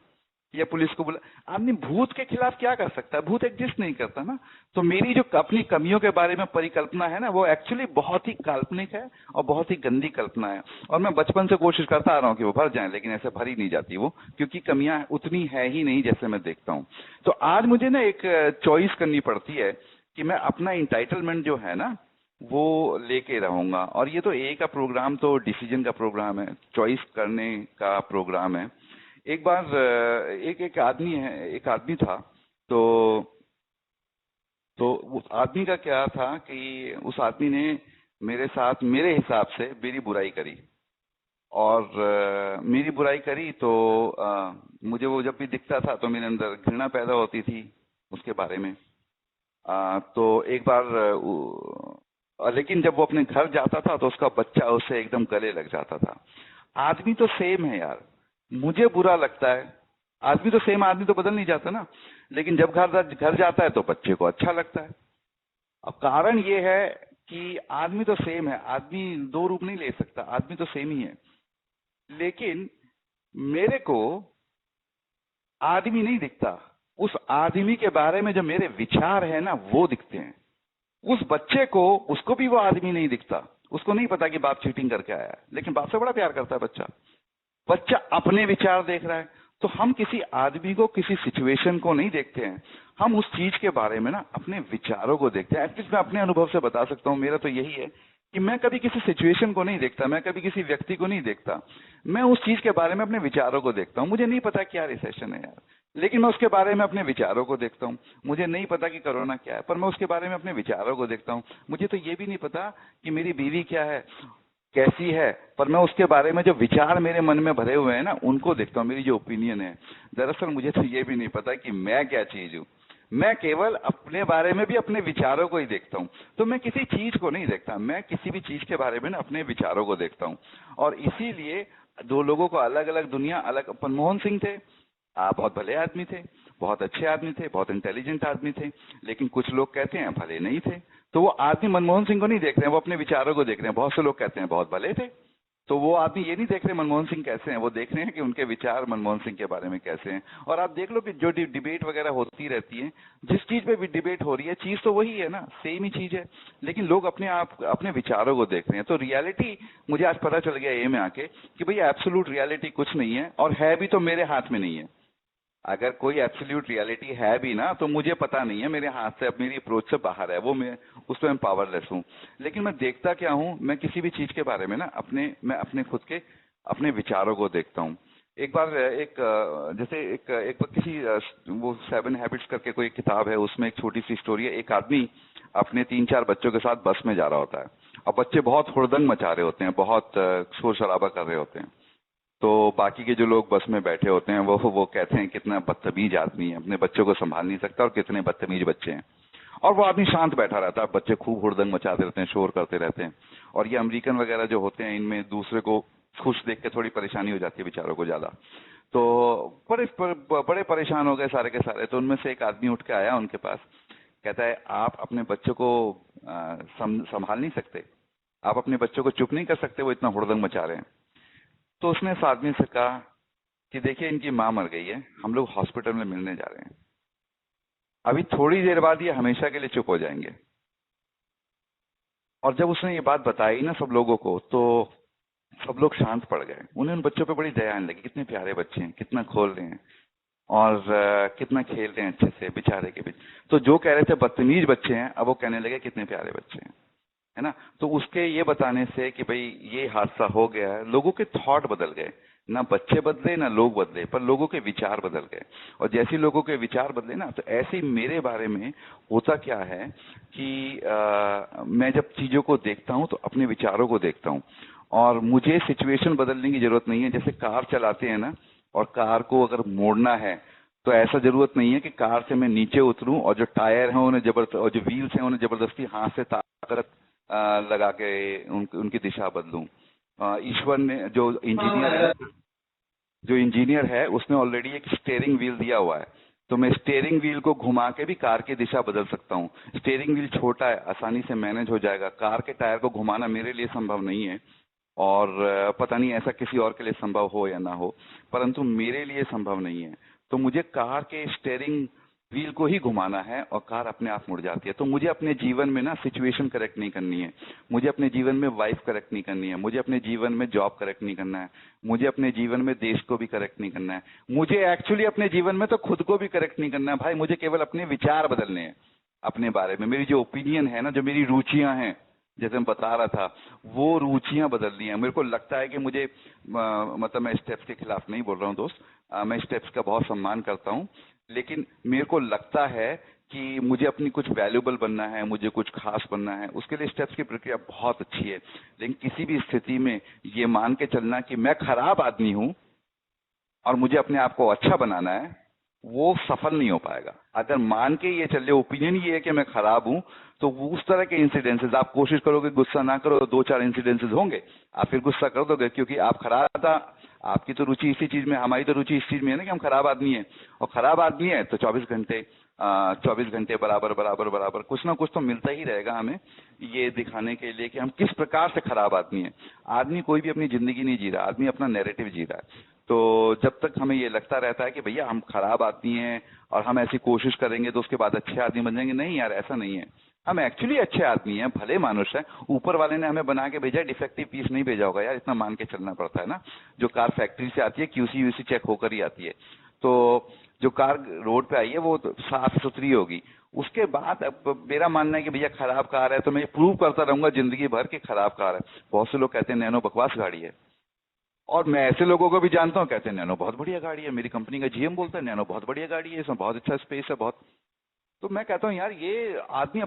S1: या पुलिस को बुला। आदमी भूत के खिलाफ क्या कर सकता है, भूत एग्जिस्ट नहीं करता ना। तो मेरी जो अपनी कमियों के बारे में परिकल्पना है ना वो एक्चुअली बहुत ही काल्पनिक है और बहुत ही गंदी कल्पना है। और मैं बचपन से कोशिश करता आ रहा हूँ कि वो भर जाए, लेकिन ऐसे भरी नहीं जाती वो, क्योंकि कमियां उतनी है ही नहीं जैसे मैं देखता हूँ। तो आज मुझे ना एक चॉइस करनी पड़ती है कि मैं अपना इंटाइटलमेंट जो है ना वो लेके रहूंगा। और ये तो ए का प्रोग्राम तो डिसीजन का प्रोग्राम है, चॉइस करने का प्रोग्राम है। एक बार एक एक आदमी है, एक आदमी था। तो उस आदमी का क्या था कि उस आदमी ने मेरे साथ मेरे हिसाब से मेरी बुराई करी। और मेरी बुराई करी तो मुझे वो जब भी दिखता था तो मेरे अंदर घृणा पैदा होती थी उसके बारे में। तो एक बार लेकिन जब वो अपने घर जाता था तो उसका बच्चा उससे एकदम गले लग जाता था। आदमी तो सेम है यार, मुझे बुरा लगता है। आदमी तो सेम, आदमी तो बदल नहीं जाता ना। लेकिन जब घर जाता है तो बच्चे को अच्छा लगता है। अब कारण ये है कि आदमी तो सेम है, आदमी दो रूप नहीं ले सकता, आदमी तो सेम ही है। लेकिन मेरे को आदमी नहीं दिखता, उस आदमी के बारे में जो मेरे विचार है ना वो दिखते हैं। उस बच्चे को, उसको भी वो आदमी नहीं दिखता, उसको नहीं पता कि बाप चीटिंग करके आया है, लेकिन बाप से बड़ा प्यार करता है बच्चा। बच्चा अपने विचार देख रहा है। तो हम किसी आदमी को, किसी सिचुएशन को नहीं देखते हैं, हम उस चीज के बारे में ना अपने विचारों को देखते हैं। एटलीस्ट मैं अपने अनुभव से बता सकता हूँ, मेरा तो यही है कि मैं कभी किसी सिचुएशन को नहीं देखता, मैं कभी किसी व्यक्ति को नहीं देखता, मैं उस चीज के बारे में अपने विचारों को देखता हूँ। मुझे नहीं पता क्या रिसेशन है यार, लेकिन मैं उसके बारे में अपने विचारों को देखता हूँ। मुझे नहीं पता कि कोरोना क्या है, पर मैं उसके बारे में अपने विचारों को देखता हूँ। मुझे तो ये भी नहीं पता कि मेरी बीवी क्या है, कैसी है, पर मैं उसके बारे में जो विचार मेरे मन में भरे हुए हैं ना उनको देखता हूँ, मेरी जो ओपिनियन है। दरअसल मुझे तो ये भी नहीं पता कि मैं क्या चीज हूँ। मैं केवल अपने बारे में भी अपने विचारों को ही देखता हूँ। तो मैं किसी चीज को नहीं देखता, मैं किसी भी चीज के बारे में ना अपने विचारों को देखता हूँ। और इसीलिए दो लोगों को अलग अलग दुनिया अलग, मनमोहन सिंह थे, आप बहुत भले आदमी थे, बहुत अच्छे आदमी थे, बहुत इंटेलिजेंट आदमी थे, लेकिन कुछ लोग कहते हैं भले नहीं थे। तो वो आदमी मनमोहन सिंह को नहीं देख रहे हैं, वो अपने विचारों को देख रहे हैं। बहुत से लोग कहते हैं बहुत भले थे, तो वो आदमी ये नहीं देख रहे मनमोहन सिंह कैसे हैं, वो देख रहे हैं कि उनके विचार मनमोहन सिंह के बारे में कैसे हैं। और आप देख लो कि जो डिबेट वगैरह होती रहती है, जिस चीज पे भी डिबेट हो रही है, चीज तो वही है ना, सेम ही चीज है, लेकिन लोग अपने आप अपने विचारों को देख रहे हैं। तो रियलिटी मुझे आज पता चल गया ये में आके कि भैया एब्सोल्यूट रियलिटी कुछ नहीं है, और है भी तो मेरे हाथ में नहीं है। अगर कोई एब्सोल्यूट रियलिटी है भी ना तो मुझे पता नहीं है, मेरे हाथ से, अब मेरी अप्रोच से बाहर है वो, मैं उस पर मैं पावरलेस हूँ। लेकिन मैं देखता क्या हूँ, मैं किसी भी चीज के बारे में ना मैं अपने खुद के अपने विचारों को देखता हूँ। एक बार जैसे एक बार वो 7 हैबिट्स करके कोई किताब है, उसमें एक छोटी सी स्टोरी है। एक आदमी अपने 3-4 बच्चों के साथ बस में जा रहा होता है, और बच्चे बहुत हुड़दंग मचा रहे होते हैं, बहुत शोर शराबा कर रहे होते हैं। तो बाकी के जो लोग बस में बैठे होते हैं वो कहते हैं कितना बदतमीज आदमी है, अपने बच्चों को संभाल नहीं सकता, और कितने बदतमीज बच्चे हैं। और वो आदमी शांत बैठा रहता है, बच्चे खूब हुड़दंग मचाते रहते हैं, शोर करते रहते हैं। और ये अमेरिकन वगैरह जो होते हैं, इनमें दूसरे को खुश देख के थोड़ी परेशानी हो जाती है बेचारों को ज्यादा। तो बड़े परेशान हो गए सारे के सारे। तो उनमें से एक आदमी उठ के आया उनके पास, कहता है आप अपने बच्चों को संभाल नहीं सकते, आप अपने बच्चों को चुप नहीं कर सकते, वो इतना हुड़दंग मचा रहे हैं। तो उसने इस आदमी से कहा कि देखिए इनकी माँ मर गई है, हम लोग हॉस्पिटल में मिलने जा रहे हैं, अभी थोड़ी देर बाद ये हमेशा के लिए चुप हो जाएंगे। और जब उसने ये बात बताई ना सब लोगों को, तो सब लोग शांत पड़ गए। उन्हें उन बच्चों पे बड़ी दया आने लगी, कितने प्यारे बच्चे हैं, कितना खोल रहे हैं, और कितना खेल रहे हैं अच्छे से बेचारे के बीच। तो जो कह रहे थे बदतमीज बच्चे हैं, अब वो कहने लगे कितने प्यारे बच्चे हैं, है ना। तो उसके ये बताने से कि भाई ये हादसा हो गया है, लोगों के थॉट बदल गए। ना बच्चे बदले ना लोग बदले, पर लोगों के विचार बदल गए। और जैसे ही लोगों के विचार बदले ना, तो ऐसे ही मेरे बारे में होता क्या है कि मैं जब चीजों को देखता हूं तो अपने विचारों को देखता हूं। और मुझे सिचुएशन बदलने की जरूरत नहीं है। जैसे कार चलाते हैं ना, और कार को अगर मोड़ना है, तो ऐसा जरूरत नहीं है कि कार से मैं नीचे उतरूं और जो टायर हैं उन्हें जबरदस्त, और जो व्हील्स हैं उन्हें जबरदस्ती हाथ से ताकत लगा के उनकी दिशा बदलूं। ईश्वर ने जो इंजीनियर है उसने ऑलरेडी एक स्टीयरिंग व्हील दिया हुआ है, तो मैं स्टीयरिंग व्हील को घुमा के भी कार की दिशा बदल सकता हूँ। स्टीयरिंग व्हील छोटा है, आसानी से मैनेज हो जाएगा। कार के टायर को घुमाना मेरे लिए संभव नहीं है, और पता नहीं ऐसा किसी और के लिए संभव हो या ना हो, परंतु मेरे लिए संभव नहीं है। तो मुझे कार के स्टीयरिंग व्हील को ही घुमाना है, और कार अपने आप मुड़ जाती है। तो मुझे अपने जीवन में ना सिचुएशन करेक्ट नहीं करनी है, मुझे अपने जीवन में वाइफ करेक्ट नहीं करनी है, मुझे अपने जीवन में जॉब करेक्ट नहीं करना है, मुझे अपने जीवन में देश को भी करेक्ट नहीं करना है, मुझे एक्चुअली अपने जीवन में तो खुद को भी करेक्ट नहीं करना है भाई। मुझे केवल अपने विचार बदलने हैं अपने बारे में। मेरी जो ओपिनियन है ना, जो मेरी रुचियां हैं, जैसे मैं बता रहा था, वो रुचियां बदलनी है। मेरे को लगता है कि मुझे मतलब मैं स्टेप्स के खिलाफ नहीं बोल रहा हूँ दोस्त, मैं स्टेप्स का बहुत सम्मान करता हूँ, लेकिन मेरे को लगता है कि मुझे अपनी कुछ वैल्यूबल बनना है, मुझे कुछ खास बनना है, उसके लिए स्टेप्स की प्रक्रिया बहुत अच्छी है। लेकिन किसी भी स्थिति में ये मान के चलना कि मैं खराब आदमी हूं और मुझे अपने आप को अच्छा बनाना है, वो सफल नहीं हो पाएगा। अगर मान के ये चले, ओपिनियन ये है कि मैं खराब हूं, तो वो उस तरह के इंसिडेंसेस, आप कोशिश करोगे गुस्सा ना करो, 2-4 इंसिडेंसेस होंगे, आप फिर गुस्सा कर दोगे, क्योंकि आप खराब था। आपकी तो रुचि इसी चीज में, हमारी तो रुचि इस चीज में है ना कि हम खराब आदमी है। और खराब आदमी है तो 24 घंटे बराबर बराबर बराबर कुछ ना कुछ तो मिलता ही रहेगा हमें, ये दिखाने के लिए कि हम किस प्रकार से खराब आदमी है। आदमी कोई भी अपनी जिंदगी नहीं जी रहा, आदमी अपना नैरेटिव जी रहा है। तो जब तक हमें ये लगता रहता है कि भैया हम खराब आदमी हैं और हम ऐसी कोशिश करेंगे तो उसके बाद अच्छे आदमी बन जाएंगे, नहीं यार, ऐसा नहीं है। हम एक्चुअली अच्छे आदमी हैं, भले मानुष है। ऊपर वाले ने हमें बना के भेजा, डिफेक्टिव पीस नहीं भेजा होगा यार, इतना मान के चलना पड़ता है ना। जो कार फैक्ट्री से आती है, क्यूसी यूसी चेक होकर ही आती है। तो जो कार रोड पे आई है वो तो साफ सुथरी होगी। उसके बाद अब मेरा मानना है कि भैया खराब कार है तो मैं ये प्रूव करता रहूंगा जिंदगी भर कि खराब कार है। बहुत से लोग कहते हैं नैनो बकवास गाड़ी है, और मैं ऐसे लोगों को भी जानता हूँ कहते हैं नैनो बहुत बढ़िया गाड़ी है। मेरी कंपनी का जीएम बोलता है नैनो बहुत बढ़िया गाड़ी है, इसमें बहुत अच्छा स्पेस है, बहुत। तो मैं कहता हूँ यार ये आदमी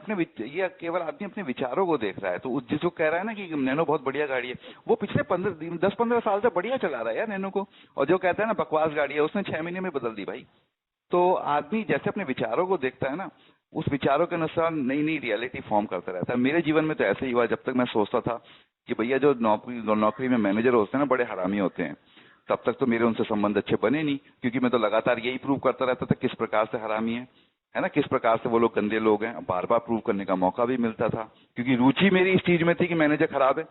S1: ये केवल आदमी अपने विचारों को देख रहा है। तो जिसको कह रहा है ना कि नैनो बहुत बढ़िया गाड़ी है, वो पिछले 10-15 साल से बढ़िया चला रहा है यार नैनो को। और जो कहता है ना बकवास गाड़ी है, उसने 6 महीने में बदल दी भाई। तो आदमी जैसे अपने विचारों को देखता है ना, उस विचारों के अनुसार नई नई रियलिटी फॉर्म करता रहता है। मेरे जीवन में तो ऐसे ही हुआ। जब तक मैं सोचता था कि भैया जो नौकरी में मैनेजर होते हैं ना बड़े हरामी होते हैं, तब तक तो मेरे उनसे संबंध अच्छे बने नहीं, क्योंकि मैं तो लगातार यही प्रूव करता रहता था किस प्रकार से हरामी है ना, किस प्रकार से वो लोग गंदे लोग हैं। बार बार प्रूव करने का मौका भी मिलता था, क्योंकि रुचि मेरी इस चीज में थी कि मैनेजर खराब है।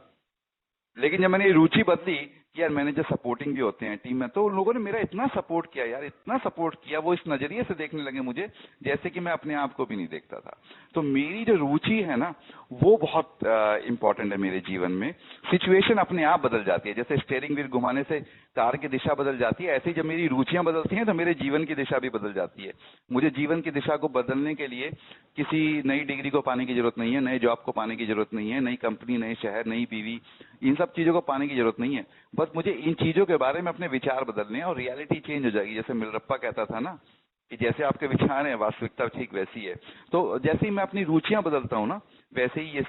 S1: लेकिन जब मैंने ये रुचि बदली कि यार मैनेजर सपोर्टिंग भी होते हैं टीम में, तो उन लोगों ने मेरा इतना सपोर्ट किया यार, इतना सपोर्ट किया, वो इस नजरिए से देखने लगे मुझे जैसे कि मैं अपने आप को भी नहीं देखता था। तो मेरी जो रुचि है ना, वो बहुत इंपॉर्टेंट है मेरे जीवन में। सिचुएशन अपने आप बदल जाती है, जैसे स्टेयरिंग व्हील घुमाने से कार की दिशा बदल जाती है, ऐसे ही जब मेरी रुचियां बदलती हैं तो मेरे जीवन की दिशा भी बदल जाती है। मुझे जीवन की दिशा को बदलने के लिए किसी नई डिग्री को पाने की जरूरत नहीं है, नए जॉब को पाने की जरूरत नहीं है, नई कंपनी, नए शहर, नई बीवी, इन सब चीजों को पाने की जरूरत नहीं है। बस मुझे इन चीजों के बारे में अपने विचार बदलने हैं और रियलिटी चेंज हो जाएगी। जैसे मिलरप्पा कहता था ना कि जैसे आपके विचार हैं वास्तविकता ठीक वैसी है। तो जैसे ही मैं अपनी रुचियां बदलता हूँ ना, वैसे ही ये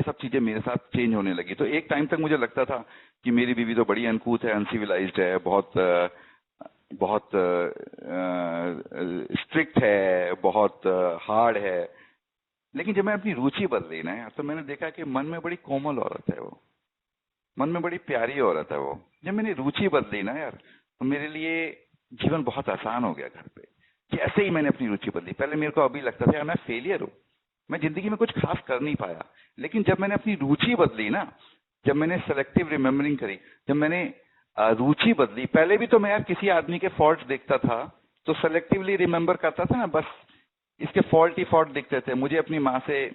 S1: सब चीजें मेरे साथ चेंज होने लगी। तो एक टाइम तक मुझे लगता था कि मेरी बीवी तो बड़ी अनकूथ है, अनसिविलाइज्ड है, बहुत बहुत स्ट्रिक्ट है, बहुत हार्ड है। लेकिन जब मैं अपनी रुचि बदली ना यार, तो मैंने देखा कि मन में बड़ी कोमल औरत है वो, मन में बड़ी प्यारी औरत है वो। जब मैंने रुचि बदली ना यार, तो मेरे लिए जीवन बहुत आसान हो गया घर पे। जैसे ही मैंने अपनी रुचि बदली, पहले मेरे को अभी लगता था यार मैं फेलियर हूँ, मैं जिंदगी में कुछ खास कर नहीं पाया। लेकिन जब मैंने अपनी रुचि बदली ना, जब मैंने सेलेक्टिव रिमेम्बरिंग करी, जब मैंने रुचि बदली, पहले भी तो मैं यार किसी आदमी के फॉल्ट देखता था तो सेलेक्टिवली रिमेम्बर करता था ना, बस इसके फॉल्ट ही फॉल्ट दिखते थे। मुझे अपनी माँ से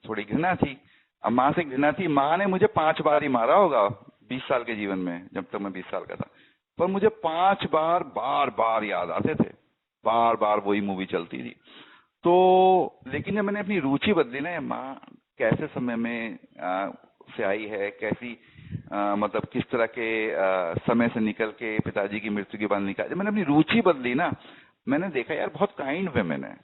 S1: थोड़ी घृणा थी। अब माँ से घृणा थी, माँ ने मुझे 5 बार ही मारा होगा 20 साल के जीवन में, जब तक मैं 20 साल का था। पर मुझे 5 बार बार बार याद आते थे, बार बार वही मूवी चलती थी। तो लेकिन जब मैंने अपनी रुचि बदली ना, ये माँ कैसे समय में से आई है, कैसी मतलब किस तरह के समय से निकल के पिताजी की मृत्यु के बाद निकाल, जब मैंने अपनी रुचि बदली ना, मैंने देखा यार बहुत काइंड वुमेन है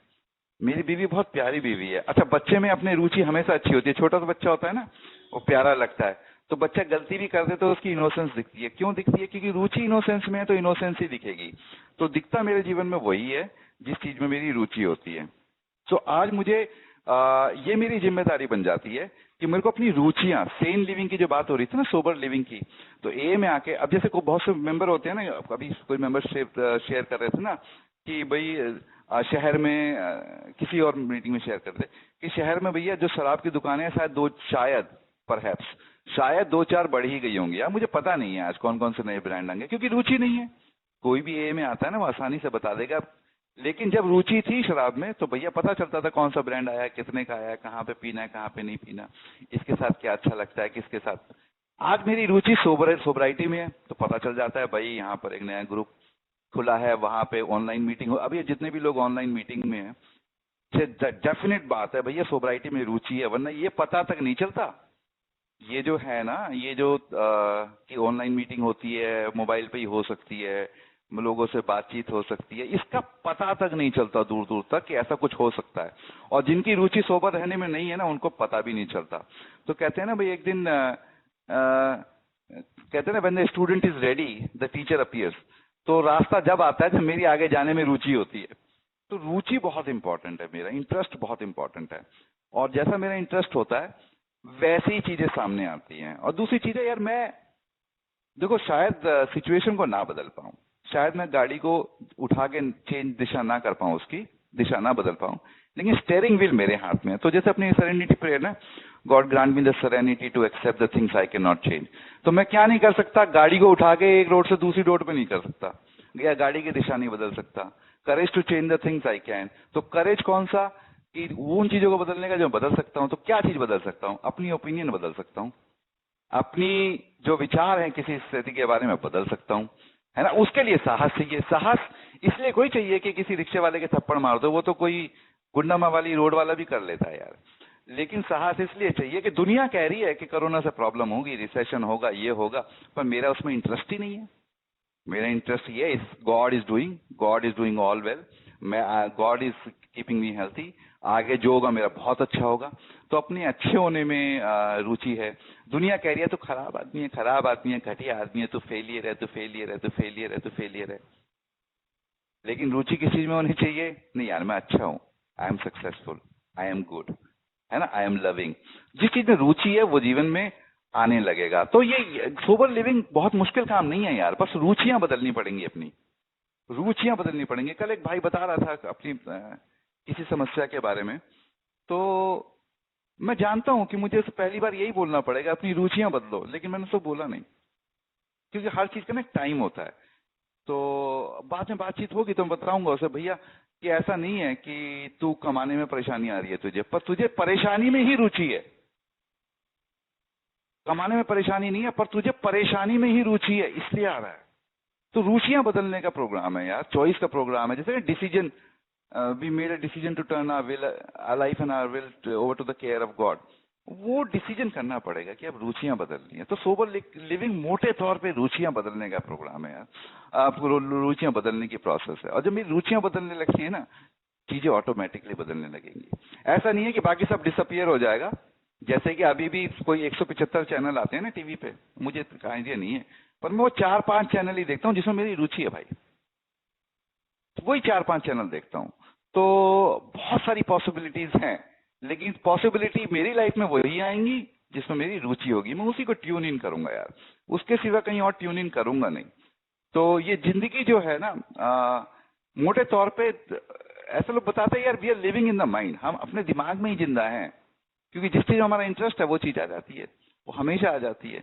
S1: मेरी बीवी, बहुत प्यारी बीवी है। अच्छा, बच्चे में अपनी रुचि हमेशा अच्छी होती है। छोटा सा बच्चा होता है ना, वो प्यारा लगता है। तो बच्चा गलती भी कर दे तो उसकी इनोसेंस दिखती है। क्यों दिखती है? क्योंकि रुचि इनोसेंस में है, तो इनोसेंस ही दिखेगी। तो दिखता मेरे जीवन में वही है जिस चीज में मेरी रुचि होती है। तो आज मुझे ये मेरी जिम्मेदारी बन जाती है कि मेरे को अपनी रुचियां, सेन लिविंग की जो बात हो रही थी ना, सोबर लिविंग की, तो ए में आके, अब जैसे बहुत से मेंबर होते हैं ना, अभी कोई मेंबर शेयर कर रहे थे ना कि भाई शहर में किसी और मीटिंग में शेयर कर रहे थे कि शहर में भैया जो शराब की दुकानें हैं, शायद परहैप्स शायद 2-4 बढ़ ही गई होंगी। यार मुझे पता नहीं है आज कौन कौन से नए ब्रांड आएंगे, क्योंकि रुचि नहीं है। कोई भी ए में आता है ना, वो आसानी से बता देगा। लेकिन जब रुचि थी शराब में, तो भैया पता चलता था कौन सा ब्रांड आया, कितने का आया, कहाँ पे पीना है, कहाँ पे नहीं पीना, इसके साथ क्या अच्छा लगता है, किसके साथ। आज मेरी रुचि सोबराइटी में है, तो पता चल जाता है भाई यहाँ पर एक नया ग्रुप खुला है, वहां पे ऑनलाइन मीटिंग हो। अब ये जितने भी लोग ऑनलाइन मीटिंग में हैं, डेफिनेट बात है भैया सोबराइटी में रुचि है, वरना ये पता तक नहीं चलता। ये जो है ना, ये जो कि ऑनलाइन मीटिंग होती है, मोबाइल पे ही हो सकती है, लोगों से बातचीत हो सकती है, इसका पता तक नहीं चलता दूर दूर तक कि ऐसा कुछ हो सकता है। और जिनकी रुचि सोबर रहने में नहीं है ना, उनको पता भी नहीं चलता। तो कहते हैं ना भाई, एक दिन कहते हैं ना, when the student is ready the teacher appears. तो रास्ता जब आता है जब मेरी आगे जाने में रुचि होती है। तो रुचि बहुत इंपॉर्टेंट है, मेरा इंटरेस्ट बहुत इंपॉर्टेंट है। और जैसा मेरा इंटरेस्ट होता है वैसे ही चीजें सामने आती हैं। और दूसरी चीज है यार, मैं देखो शायद सिचुएशन को ना बदल पाऊं, शायद मैं गाड़ी को उठा के चेंज दिशा ना कर पाऊं, उसकी दिशा ना बदल पाऊं, लेकिन स्टेयरिंग व्हील मेरे हाथ में है। तो जैसे अपनी सेरेनिटी प्रेयर ना, God grant me the serenity to accept the things I can not change. तो मैं क्या नहीं कर सकता? गाड़ी को उठा के एक रोड से दूसरी रोड पे नहीं कर सकता, या गाड़ी की दिशा नहीं बदल सकता। Courage to change the things I can. तो करेज कौन सा? कि उन चीजों को बदलने का जो बदल सकता हूं। तो क्या चीज बदल सकता हूं? अपनी ओपिनियन बदल सकता हूं, अपनी जो विचार है किसी स्थिति के बारे में बदल सकता हूं, है ना। उसके लिए साहस चाहिए। साहस इसलिए कोई चाहिए कि किसी रिक्शे वाले के थप्पड़ मार दो, वो तो कोई गुंडामा वाली रोड वाला भी कर लेता है यार। लेकिन साहस इसलिए चाहिए कि दुनिया कह रही है कि कोरोना से प्रॉब्लम होगी, रिसेशन होगा, ये होगा, पर मेरा उसमें इंटरेस्ट ही नहीं है। मेरा इंटरेस्ट ये है, God is doing all well. मैं God is keeping me healthy, आगे जो होगा मेरा बहुत अच्छा होगा। तो अपने अच्छे होने में रुचि है। दुनिया कह रही है तो खराब आदमी है, खराब आदमी है, घटिया आदमी है, तो फेलियर है, तो फेलियर है, तो फेलियर है, तो फेलियर है। लेकिन रुचि किस चीज में होनी चाहिए? नहीं यार मैं अच्छा हूँ, I am successful, I am good, है ना, आई एम लविंग। जिस चीज में रुचि है वो जीवन में आने लगेगा। तो ये सोबर लिविंग बहुत मुश्किल काम नहीं है यार, बस रुचियां बदलनी पड़ेंगी, अपनी रुचियां बदलनी पड़ेंगी। कल एक भाई बता रहा था अपनी किसी समस्या के बारे में, तो मैं जानता हूं कि मुझे उसे पहली बार यही बोलना पड़ेगा अपनी रुचियां बदलो, लेकिन मैंने उसको बोला नहीं, क्योंकि हर चीज का ना एक टाइम होता है। तो बाद में बातचीत होगी तो मैं बताऊंगा उसे, भैया कि ऐसा नहीं है कि तू कमाने में परेशानी आ रही है तुझे, पर तुझे परेशानी में ही रुचि है। कमाने में परेशानी नहीं है, पर तुझे परेशानी में ही रुचि है, इसलिए आ रहा है। तो रुचियां बदलने का प्रोग्राम है यार, चॉइस का प्रोग्राम है। जैसे decision, we made a decision to turn our will, our life and our will over to the care of God. वो डिसीजन करना पड़ेगा कि अब रुचियां बदलनी है। तो सोबर लिविंग मोटे तौर पे रुचियां बदलने का प्रोग्राम है यार। आपको रुचियां बदलने की प्रोसेस है, और जब मेरी रुचियां बदलने लगती है ना, चीजें ऑटोमेटिकली बदलने लगेंगी। ऐसा नहीं है कि बाकी सब डिसअपियर हो जाएगा। जैसे कि अभी भी कोई 175 चैनल आते हैं ना टीवी पे, मुझे आइडिया नहीं है, पर मैं वो 4-5 चैनल ही देखता हूँ जिसमें मेरी रुचि है भाई, वही 4-5 चैनल देखता हूँ। तो बहुत सारी पॉसिबिलिटीज हैं, लेकिन पॉसिबिलिटी मेरी लाइफ में वही आएंगी जिसमें मेरी रुचि होगी, मैं उसी को ट्यून इन करूंगा यार, उसके सिवा कहीं और ट्यून इन करूंगा नहीं। तो ये जिंदगी जो है ना, मोटे तौर पे ऐसे लोग बताते हैं यार, we are living in the mind, हम अपने दिमाग में ही जिंदा हैं, क्योंकि जिस चीज में हमारा इंटरेस्ट है वो चीज आ जाती है, वो हमेशा आ जाती है।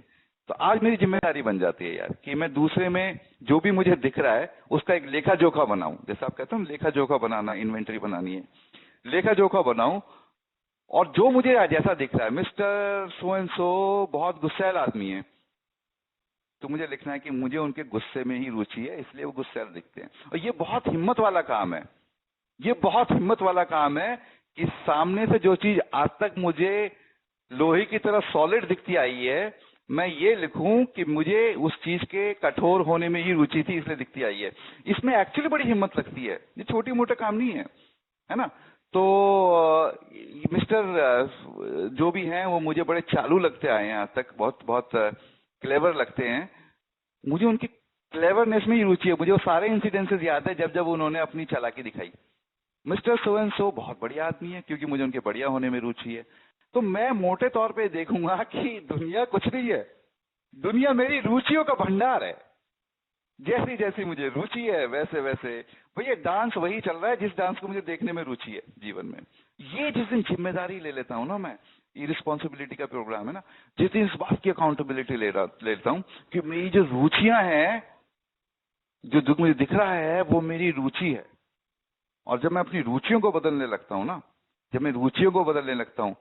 S1: तो आज मेरी जिम्मेदारी बन जाती है यार कि मैं दूसरे में जो भी मुझे दिख रहा है उसका एक लेखा जोखा बनाऊं। जैसे आप कहते हो लेखा जोखा बनाना, इन्वेंटरी बनानी है, लेखा जोखा बनाऊं। और जो मुझे आज ऐसा दिख रहा है, मिस्टर सो एंड सो बहुत गुस्सैल आदमी है, तो मुझे लिखना है कि मुझे उनके गुस्से में ही रुचि है, इसलिए वो गुस्सैल दिखते हैं। और ये बहुत हिम्मत वाला काम है, ये बहुत हिम्मत वाला काम है कि सामने से जो चीज आज तक मुझे लोहे की तरह सॉलिड दिखती आई है, मैं ये लिखूं कि मुझे उस चीज के कठोर होने में ही रुचि थी, इसलिए दिखती आई है। इसमें एक्चुअली बड़ी हिम्मत लगती है, ये छोटी मोटा काम नहीं है ना। तो मिस्टर जो भी हैं वो मुझे बड़े चालू लगते आए हैं आज तक, बहुत बहुत क्लेवर लगते हैं। मुझे उनकी क्लेवरनेस में ही रुचि है। मुझे वो सारे इंसिडेंसेस याद है जब जब उन्होंने अपनी चालाकी दिखाई। मिस्टर सो एंड सो बहुत बढ़िया आदमी है, क्योंकि मुझे उनके बढ़िया होने में रुचि है। तो मैं मोटे तौर पे देखूंगा कि दुनिया कुछ नहीं है, दुनिया मेरी रुचियों का भंडार है। जैसी जैसी मुझे रुचि है वैसे वैसे भैया डांस वही चल रहा है जिस डांस को मुझे देखने में रुचि है जीवन में। ये जिस दिन जिम्मेदारी ले लेता हूं ना मैं, ये रिस्पॉन्सिबिलिटी का प्रोग्राम है ना, जिस दिन इस बात की अकाउंटेबिलिटी लेता हूं कि मेरी जो रुचियां हैं, जो मुझे दिख रहा है वो मेरी रुचि है। और जब मैं अपनी रुचियों को बदलने लगता हूं ना, जब मैं रुचियों को बदलने लगता हूं,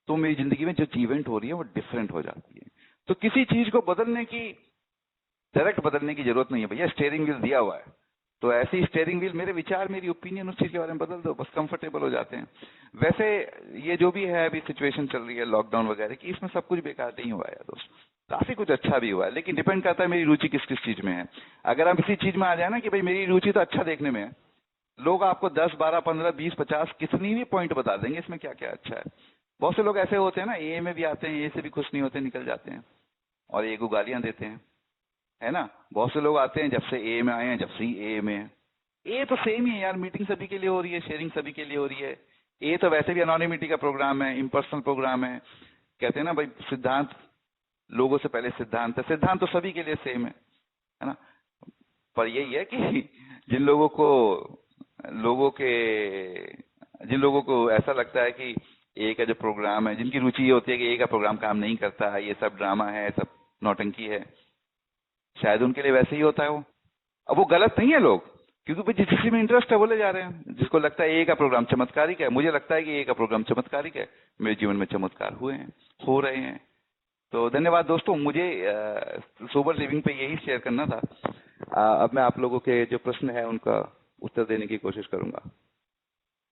S1: तो मेरी जिंदगी में जो इवेंट हो रही है वो डिफरेंट हो जाती है। तो किसी चीज को बदलने की, डायरेक्ट बदलने की जरूरत नहीं है भैया, स्टेयरिंग व्हील दिया हुआ है, तो ऐसी स्टेयरिंग व्हील, मेरे विचार मेरी ओपिनियन उस चीज के बारे में बदल दो, बस कंफर्टेबल हो जाते हैं। वैसे ये जो भी है अभी सिचुएशन चल रही है लॉकडाउन वगैरह की, इसमें सब कुछ बेकार नहीं हुआ है दोस्त, काफी कुछ अच्छा भी हुआ है, लेकिन डिपेंड करता है मेरी रुचि किस किस चीज में है। अगर हम इसी चीज में आ जाए ना कि भाई मेरी रुचि तो अच्छा देखने में है, लोग आपको 10, 12, 15, 20, 50 कितनी भी पॉइंट बता देंगे इसमें क्या क्या अच्छा है। बहुत से लोग ऐसे होते हैं ना, ए में भी आते हैं, ए से भी खुश नहीं होते, निकल जाते हैं और ए को गालियां देते हैं, है ना। बहुत से लोग आते हैं जब से ए में आए हैं, जब से ए में है। ए तो सेम ही है यार, मीटिंग सभी के लिए हो रही है, शेयरिंग सभी के लिए हो रही है। ए तो वैसे भी अनोनिमिटी का प्रोग्राम है, इम्पर्सनल प्रोग्राम है। कहते हैं ना भाई सिद्धांत लोगों से पहले सिद्धांत है, सिद्धांत तो सभी के लिए सेम है ना। पर यही है कि जिन लोगों को ऐसा लगता है कि ए का जो प्रोग्राम है, जिनकी रुचि ये होती है कि ए का प्रोग्राम काम नहीं करता है, ये सब ड्रामा है, सब नौटंकी है, शायद उनके लिए वैसे ही होता है वो। अब वो गलत नहीं है लोग, क्योंकि भाई जिस किसी में इंटरेस्ट है वो ले जा रहे हैं। जिसको लगता है ए का प्रोग्राम चमत्कारिक है, मुझे लगता है कि ए का प्रोग्राम चमत्कारिक है, मेरे जीवन में चमत्कार हुए हैं, हो रहे हैं। तो धन्यवाद दोस्तों, मुझे सोबर लिविंग पे यही शेयर करना था। अब मैं आप लोगों के जो प्रश्न है उनका उत्तर देने की कोशिश करूंगा।